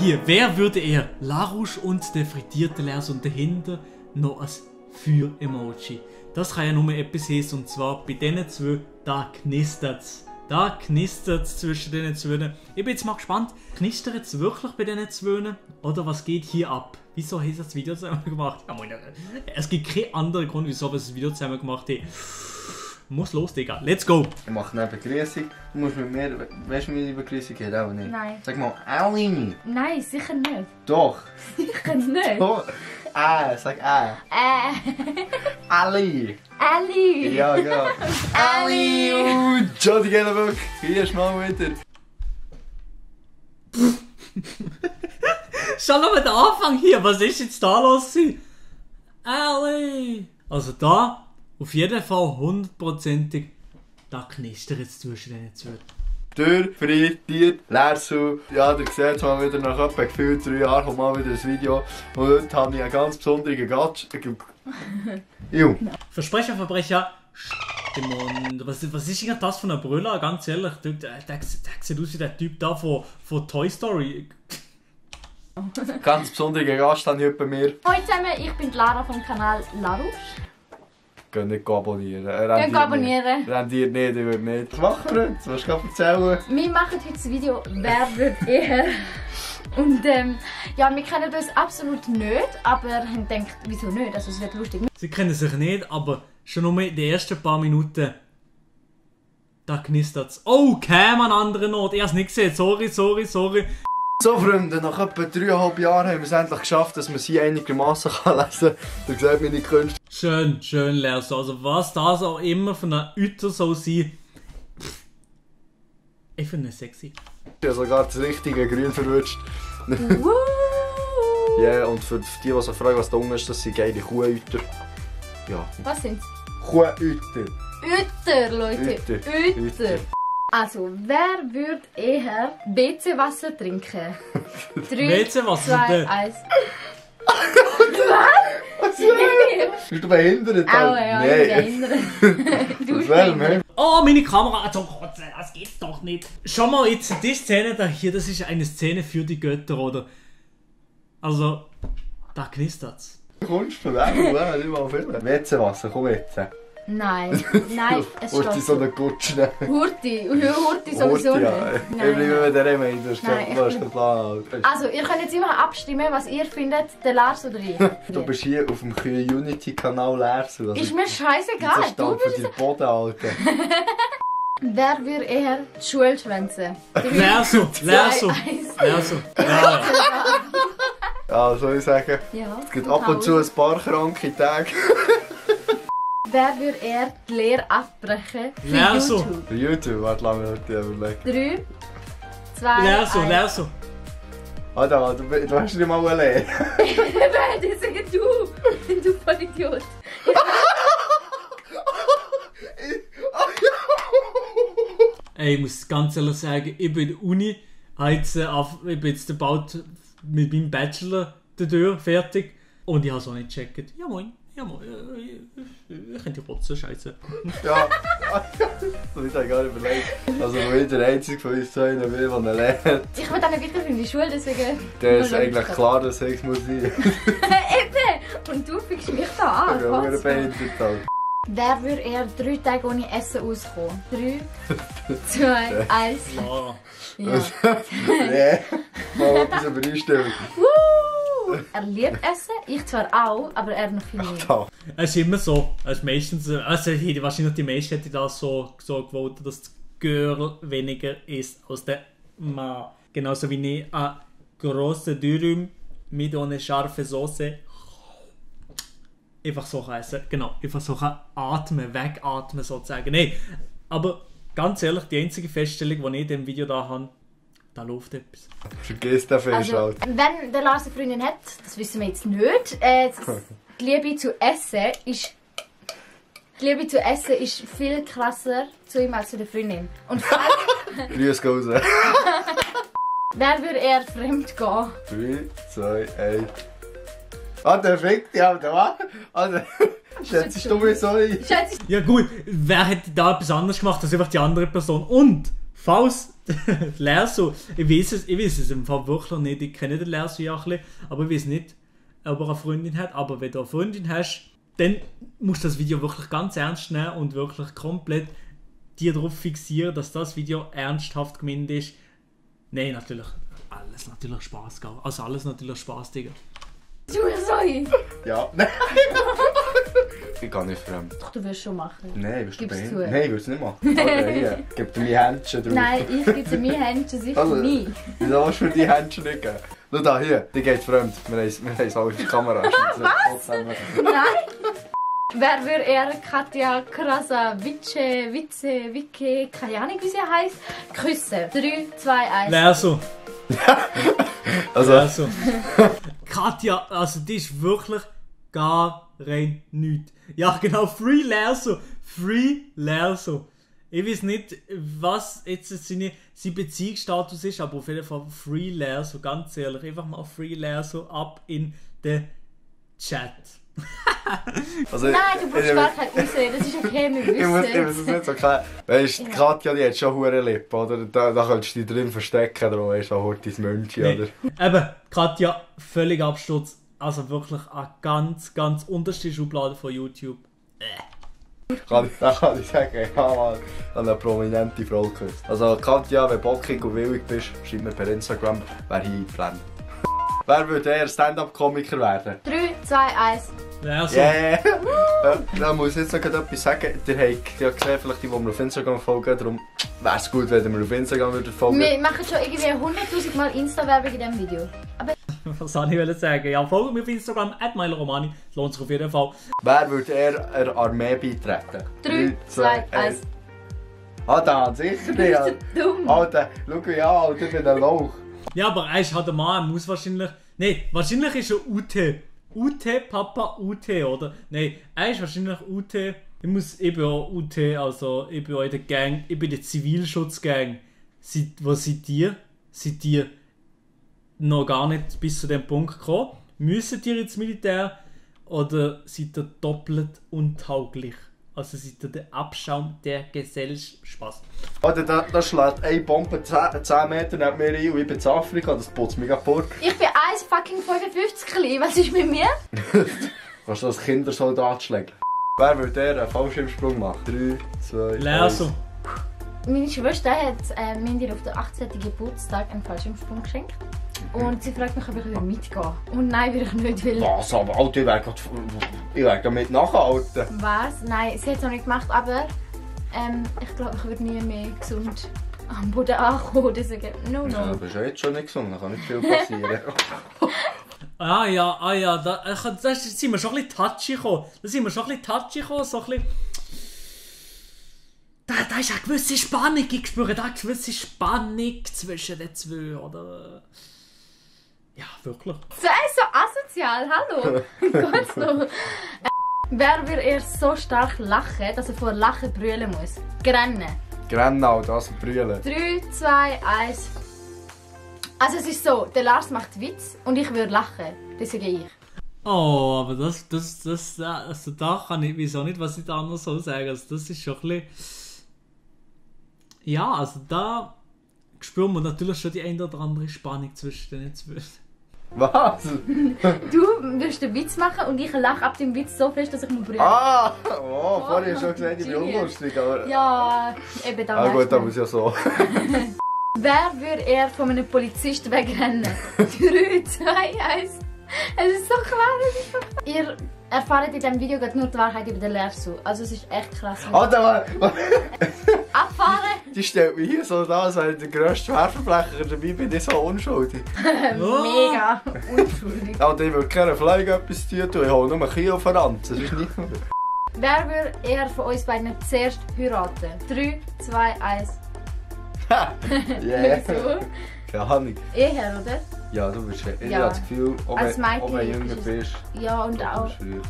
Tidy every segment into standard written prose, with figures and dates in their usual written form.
Hier, wer würde eher Larouche und der frittierte Lars und dahinter noch ein Feuer-Emoji? Das kann ja nur etwas heißen, und zwar bei diesen zwei, da knistert's. Da knistert's zwischen diesen zwei. Ich bin jetzt mal gespannt, knistert es wirklich bei diesen zwei? Oder was geht hier ab? Wieso haben sie das Video zusammen gemacht? Es gibt keinen anderen Grund, wieso wir das Video zusammen gemacht haben. Muss los, Digga. Let's go! Ich mache eine Begrüßung. Du musst mit mir... Weißt du, wie die Begrüßung geht? Auch nicht? Nein. Sag mal, Ali. Nein, sicher nicht. Doch. Sicher nicht. Doch. Sag Ali. Ali. Ja, genau. Ali. Ciao, die gehen weg. Hier ist mal wieder. Schau noch mal den Anfang hier. Was ist jetzt da los? Ali. Also da, auf jeden Fall 100%ig, da knistert es zwischen den zwei. Tür, frittiert, Lersu. Ja, ihr seht es mal wieder nach etwa gefühlt 3 Jahren kommt mal wieder ein Video. Und heute habe ich einen ganz besonderen Gast. Versprecher, Verbrecher, Stimmund. Was ist denn das von einer Brüller? Ganz ehrlich, der sieht aus wie der Typ da von Toy Story. Ganz besonderer Gast habe ich heute bei mir. Hallo zusammen, ich bin Lara vom Kanal Larouche. Geht nicht abonnieren. Geht abonnieren. Rendiert nicht, ich will nicht. Was machen wir heute? Was kannst du erzählen? Wir machen heute das Video «Wer wird eher?» Und ja, wir kennen uns absolut nicht, aber haben gedacht, wieso nicht? Also es wird lustig. Sie kennen sich nicht, aber schon nur in den ersten paar Minuten, da knistert's. Oh, käme an anderen Ort. Ich hab's nicht gesehen. Sorry. So Freunde, nach etwa 3,5 Jahren haben wir es endlich geschafft, dass man sie einigermaßen lesen kann. Da sieht meine Künste. Schön lesen. Also was das auch immer von einer Uter soll sein. Ich finde es sexy. Ich habe sogar das richtige Grün verwünscht. Ja, yeah, und für die, die sich fragen, was da unten ist, das sind geile Kuhüter. Ja. Was sind's? Kuhüter. Uter, Leute. Uter. Also, wer würde eher WC-Wasser trinken? 3, WC-Wasser? 2, 1. Was? Bist du behindert? Aua, ja, ich bin behindert. Du behindert. Oh, meine Kamera! Also, das geht's doch nicht. Schau mal jetzt, die Szene da hier, das ist eine Szene für die Götter, oder? Also, da knistert's. Du kommst von weg, nicht mal viel. WC-Wasser, komm jetzt. Nein, es Hurti steht so eine Gutsche. Hurti sowieso nicht. Ja. Ich bleibe mit der Meinung, du hast keinen Plan. Also, ihr könnt jetzt immer abstimmen, was ihr findet, der Lars oder ich. Du bist hier auf dem Community-Kanal Lersu. Ist mir scheißegal, du bist für deinen Boden, Alter. Wer würde eher die Schule schwänzen? Lersu. Ja, soll ich sagen? Ja. Es gibt ab und zu ein paar kranke Tage. Wer würde eher die Lehre abbrechen für Lersu. YouTube? Für YouTube, warte, lass mich heute überlegen. 3, 2, 1. Lersu. Alter, du hast nicht mal eine Lehre. Nein, das sagst du Vollidiot. Ey, ich muss ganz ehrlich sagen, ich bin in der Uni, ich bin jetzt bald mit meinem Bachelor der fertig und ich habe es auch nicht gecheckt. Ja moin, ich könnte kotzen, scheiße. Ja, das habe ich gar nicht überlegt. Also, wo ich der Einzige von uns zwei will, der eine Lehre. Ich will dann weiter in die Schule, deswegen... Das ist eigentlich klar, dass Sex muss sein. Eben! Und du fickst mich da an. Ich bin auch behindert halt. Wer würde eher 3 Tage ohne Essen auskommen? 3, 2, 1. Lara. Ja. Nee, mal etwas übereinstimmen. Er liebt Essen, ich zwar auch, aber er noch viel mehr. Es ist immer so. Es ist meistens, also wahrscheinlich die meisten hätten das so gewollt, dass das Girl weniger isst als der Mann. Genauso wie ich eine grosse Dürüm mit einer scharfen Soße einfach so essen. Genau, einfach so atmen, wegatmen sozusagen. Nein, aber ganz ehrlich, die einzige Feststellung, die ich in diesem Video da habe, da läuft etwas. Vergiss den Fisch Also, halt. wenn der Lars eine Freundin hat, das wissen wir jetzt nicht, die Liebe zu essen ist viel krasser zu ihm als zu der Freundin. Und Grüß raus. wer würde eher fremd gehen? 3, 2, 1. Ah, der fickt dich, Alter, was? Alter, schätzt du mich so ein? Ja gut, wer hätte da etwas anderes gemacht als einfach die andere Person? Und falls Lerso, ich weiß es im Fall wirklich nicht, ich kenne den Lerso ja ein bisschen, aber ich weiß nicht, ob er eine Freundin hat, aber wenn du eine Freundin hast, dann musst du das Video wirklich ganz ernst nehmen und wirklich komplett dir darauf fixieren, dass das Video ernsthaft gemeint ist. Nein, natürlich, alles natürlich Spaß, gell? Also alles natürlich Spaß, Digga. Sorry. Ja. Ich kann nicht fremd. Doch, du wirst schon machen. Nein, willst du Gib's behindert? zu. Nein, ich will es nicht machen. Okay, hier, gib dir meine Händchen drauf. Nein, ich gebe mir Händchen sicher Also, nie. Wieso willst du mir die Händchen nicht geben? Schau da, hier, die geht fremd. Wir haben es auf die Kamera. Was? Nein. Wer würde eher Katja Krasavice, Wicke, keine Ahnung wie sie heißt, küssen? 3, 2, 1. Lerso. Also, Also, Katja, also die ist wirklich gar rein nichts. Ja, genau, Free Lerso. Free Lerso. Ich weiß nicht, was jetzt sein Beziehungsstatus ist, aber auf jeden Fall Free Lerso, ganz ehrlich. Einfach mal Free Lerso ab in den Chat. also, Nein, du brauchst gar kein Aussehen, das ist okay, wir Ich muss wissen. es nicht so klar. Weißt du, Katja, die hat schon hure Lippen, oder? Da könntest du dich drin verstecken, darum weißt du auch heute dein Mönchchen, Nee. oder? Eben, Katja, völlig Absturz. Also wirklich eine ganz, ganz unterste Schublade von YouTube. Da kann ich sagen, ja, Mann, eine prominente Frau geküsst. Also, Katja, wenn du bockig und willig bist, schreib mir per Instagram, wer hier eingeblendet. Wer würde eher Stand-Up-Komiker werden? 3, 2, 1. Lerso. Yeah! Da muss ich jetzt noch etwas sagen. Ihr habt ja gesehen, vielleicht die mir auf Instagram folgen, darum wäre es gut, wenn ihr mir auf Instagram folgen würdet. Wir machen schon irgendwie 100'000 Mal Insta-Werbung in diesem Video. Aber Was soll ich sagen? Ja, folgt mir auf Instagram, @MiloRomani. Das lohnt sich auf jeden Fall. Wer würde eher einer Armee beitreten? 3, 2, 1. Alter, sicher nicht. Alter. Dumm. Alter, schau mich an, Alter, ich bin ein Lauch. Ja, aber er ist halt ein Mann, er muss wahrscheinlich... Nein, wahrscheinlich ist er UT. UT, Papa, UT, oder? Nein, er ist wahrscheinlich UT. Ich bin auch UT, also ich bin auch in der Gang, ich bin der Zivilschutzgang. Was seid ihr? Seid ihr noch gar nicht bis zu dem Punkt gekommen? Müsst ihr ins Militär? Oder seid ihr doppelt untauglich? Also seid ihr der Abschaum der Gesellschaft? Spaß. Alter, da schlägt eine Bombe 10 Meter neben mir ein und ich bin in Afrika, das putzt mich fort. Ich bin 1,55 klein, was ist mit mir? Kannst du als Kindersoldat schlägen? Wer würde eher einen Fallschirmsprung machen? 3, 2, Lerso. Meine Schwester hat mir auf den 18. Geburtstag einen Fallschirmsprung geschenkt. Und sie fragt mich, ob ich mitgehen will. Und nein, will ich nicht, weil... Was, aber Alter, ich werde damit nachhalten. Was? Nein, sie hat es noch nicht gemacht, aber ich glaube, ich würde nie mehr gesund am Boden ankommen. Deswegen, no. Ja, du bist ja jetzt schon nicht gesund, da kann nicht viel passieren. Ah ja, da sind wir schon ein bisschen touchy gekommen. So ein bisschen... Da ist eine gewisse Spannung, ich spüre da eine gewisse Spannung zwischen den zwei, oder? Ja, wirklich. So asozial, hallo! Geht's noch? Wer würde eher so stark lachen, dass er vor Lachen brüllen muss? Grennen. Genau, das und brüllen. 3, 2, 1. Also es ist so, der Lars macht Witz und ich würde lachen. Deswegen ich. Oh, aber also da kann ich wieso nicht, was ich da noch so sagen. Also das ist schon ein bisschen... Ja, also da spüren wir natürlich schon die eine oder andere Spannung zwischen den zwei. Was? Du wirst den Witz machen und ich lache ab dem Witz so fest, dass ich muss brüllen. Ah! Oh, vorhin hast du schon gesagt, ich bin unlustig, aber... Ja, eben da. Ah gut, aber ist ja so. Wer würde eher von einem Polizisten wegrennen? 3, 2, 1. Es ist so klar. Ihr erfahrt in diesem Video gerade nur die Wahrheit über den Lersu. Also es ist echt krass. Alter, Abfahren! die stellt mich hier so da, als wäre ich der grösste Schwerverbrecher, dabei bin ich so unschuldig. Mega unschuldig. Alter, ich würde keine Fliege etwas tun, ich hole nur Kiel auf den Ranzen, das ist nicht mehr. Wer würde eher von uns beiden zuerst heiraten? 3, 2, 1. Yeah. So. Keine Ahnung. Eher, oder? Ja, du bist... Ich Ja. habe das Gefühl, ob Als du Mädchen jünger ist es- bist... Ja, und du auch. bist früher.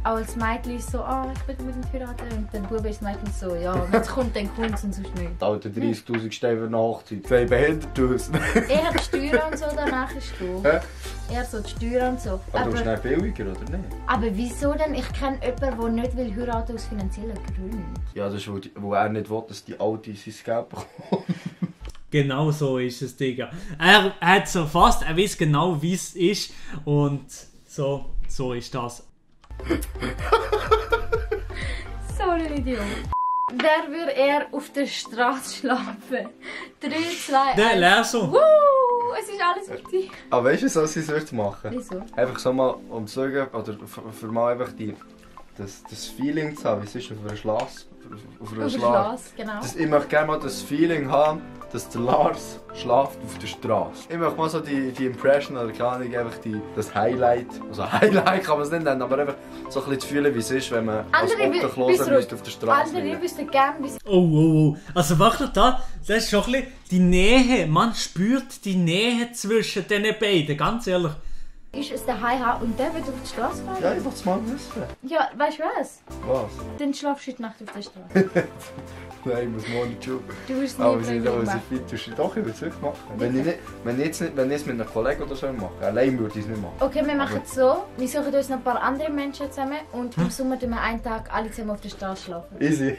auch als Mädchen so, ich will mit ihm heiraten. Und der Bube ist meistens so, ja, wenn es kommt, dann kommt es und sonst nicht. Alter, 30'000 Steine für eine Hochzeit. Sei behindert aus. Er die Steuern und so, danach ist du. Er so die Steuern und so. Aber du bist nicht billiger, oder nicht? Aber wieso denn? Ich kenne jemanden, der nicht will heiraten aus finanziellen Gründen. Ja, das ist, wo er nicht will, dass die Alte sein Geld bekommt. Genau so ist es, Digga. Er hat so fast, er weiß genau, wie es ist. Und so ist das. So ein Idiot. Wer würde eher auf der Straße schlafen? 3, 2, 1. Der Lerso. Es ist alles auf dich. Aber weißt du, was ich sonst machen? Wieso? Einfach so mal, um zu schauen, oder für mal einfach das Feeling zu haben, wie es ist auf einer Schlaß. Auf einer Schlaß, genau. Ich möchte gerne mal das Feeling haben, dass der Lars schläft auf der Straße. Ich möchte mal so die Impression, oder keine Ahnung, einfach das Highlight. Also Highlight kann man es nicht nennen, aber einfach so ein bisschen zu fühlen, wie es ist, wenn man als Obdachloser auf der Straße liegt. Andere wüssten gerne, wie es Oh. Also wirklich das ist schon ein bisschen die Nähe. Man spürt die Nähe zwischen den beiden, ganz ehrlich. ist es daheim haben und der wird auf die Straße fahren. Ja, ich wollte es mal wissen. Ja, weißt du was? Was? Dann schlafst du heute Nacht auf der Straße. Nein, ich muss morgen nicht schauen. Du wirst Aber nicht sie sind machen. auch fit. Doch, ich würde es wirklich machen. Wenn ich es mit einem Kollegen oder so machen, allein würde ich es nicht machen. Okay, wir machen es so. Wir suchen uns noch ein paar andere Menschen zusammen und im Sommer tun wir einen Tag alle zusammen auf der Straße schlafen. Easy.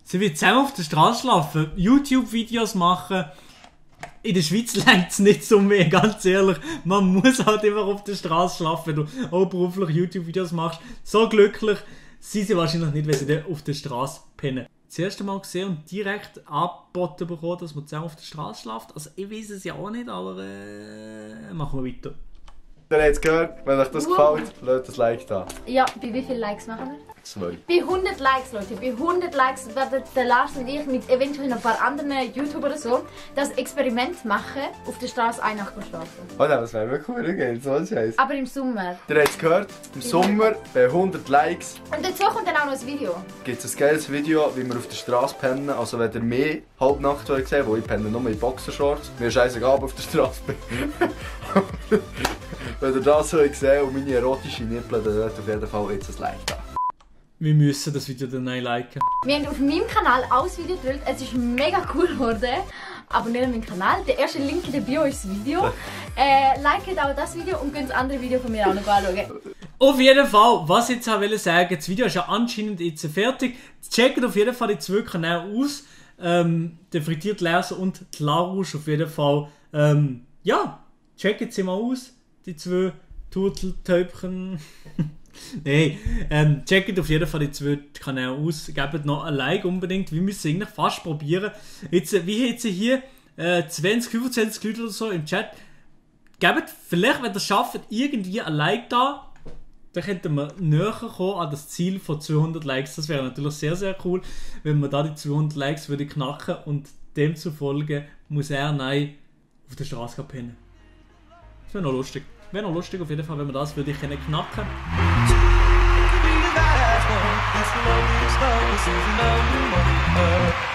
Sie will zusammen auf der Straße schlafen, YouTube-Videos machen. In der Schweiz reicht es nicht so mehr, ganz ehrlich. Man muss halt immer auf der Straße schlafen, wenn du auch beruflich YouTube-Videos machst. So glücklich sind sie wahrscheinlich nicht, wenn sie dann auf der Straße pennen. Das erste Mal gesehen und direkt angeboten bekommen, dass man zusammen auf der Straße schlaft. Also ich weiß es ja auch nicht, aber machen wir weiter. Ihr habt es gehört, wenn euch das gefällt, lasst ein Like da. Ja, bei wie vielen Likes machen wir? 2. Bei 100 Likes, Leute. Bei 100 Likes werden der Lars und ich mit eventuell noch ein paar anderen YouTuber oder so das Experiment machen, auf der Straße eine Nacht schlafen. Oh nein, das wäre wirklich cool, gell? So ein Scheiß. Aber im Sommer. Ihr habt es gehört, im Sommer bei 100 Likes Und dazu kommt dann auch noch ein Video. gibt es ein geiles Video, wie wir auf der Straße pennen. Also wenn ihr mehr Halbnacht sehen wollt, ich penne nur in Boxershorts. Mir ist scheißegal, ob ich auf der Straße bin. Wenn ihr das so seht und meine erotischen Nippel, dann lasst auf jeden Fall jetzt ein Like da. Wir müssen das Video dann liken. Wir haben auf meinem Kanal auch ein Video gedreht. Es ist mega cool geworden. Abonniert meinen Kanal. Der erste Link in der Bio ist das Video. Liket auch das Video und könnt das andere Video von mir auch noch anschauen. Auf jeden Fall, was ich jetzt auch sagen wollte, das Video ist ja anscheinend jetzt fertig. Checkt auf jeden Fall die 2 Kanäle aus. Der frittierte Lerso und die Larouche auf jeden Fall. Ja, checkt sie mal aus. Die 2 Turteltäubchen. Nein, checkt auf jeden Fall die 2 Kanäle aus. Gebt noch ein Like unbedingt. Wir müssen eigentlich fast probieren. Jetzt, wie jetzt hier 20, 25 Leute oder so im Chat. Gebt vielleicht, wenn ihr es schafft, irgendwie ein Like da. Dann könnten wir näher kommen an das Ziel von 200 Likes. Das wäre natürlich sehr, sehr cool, wenn wir da die 200 Likes würde knacken und demzufolge muss er nein auf der Straße pennen. Das wäre noch lustig. Wäre noch lustig auf jeden Fall, wenn wir das würde ich knacken. Slow, slow, slow, slow, slow, slow, slow, slow, slow, slow, slow, slow, slow, slow, slow, slow, slow,